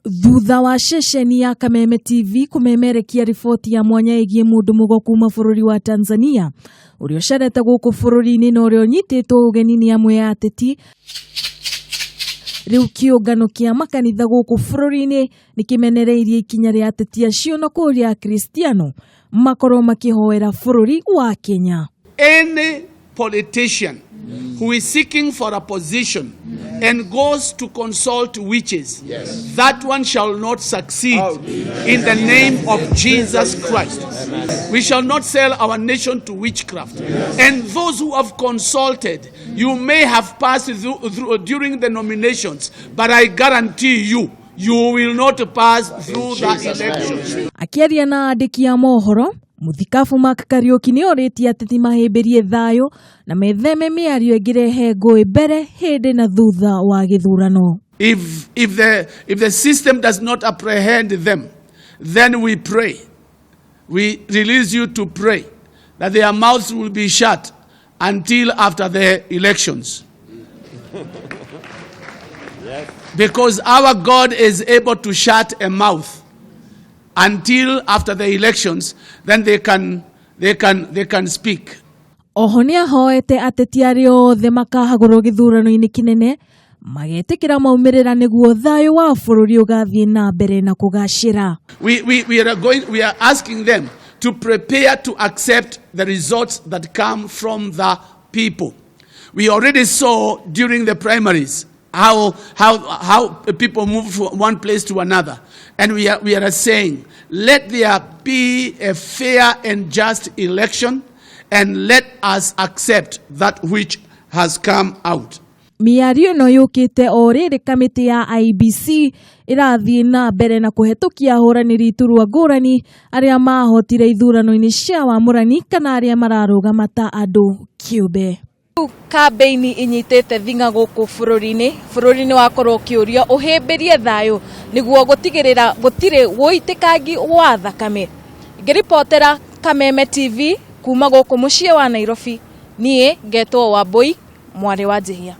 Thutha wa ceceni ya Kameme TV kumemerekia riboti ya mwanya igie mundu mugo kuuma bururi wa Tanzania urio carete guku bururi-ini na urio nyititwo ugeni ni amwe ya ateti. Riu Kiungano kia makanitha guku bururi-ini nikimenereirie ikinya ria ateti acio na kuria Kristiano makorwo makihoera bururi wa Kenya. Any politician who is seeking for a position and goes to consult witches, that one shall not succeed in the name of Jesus Christ. We shall not sell our nation to witchcraft. And those who have consulted, you may have passed through during the nominations, but I guarantee you, you will not pass through the elections. Akiaria na andiki a mohoro, muthikabu Mark Kariuki ni oritie ateti mahimbirie thayo na metheme Miario ngirehe ngui mbere hindi na thutha wa githurano. If the system does not apprehend them, then we pray. We release you to pray that their mouths will be shut until after the elections. Because our God is able to shut a mouth until after the elections, then they can speak. Ohonia hoete ateti aria othe makahagurwo githurano-ini kinene magietikira maumirira niguo thayo wa bururi ugathie na mbere na kugacira. We are asking them to prepare to accept the results that come from the people. We already saw during the primaries how people move from one place to another, and we are saying, let there be a fair and just election, and let us accept that which has come out. Miario no yukite oriri kamiti ya IBC irathie na mbere na kuhetukia huraniri iturwa ngurani aria mahotire ithurano-ini cia wamurani kana aria mararugama ta andu kiumbe. Kambeini inyitete thinga guku bururi-ini wakorwo kiuria uhimbirie thayo niguo gutigirira gutire woitikangi wa thakame. Ngiripotera Kameme TV kuuma guku mucii wa Nairobi, nie ngetwo Wambui Njihia.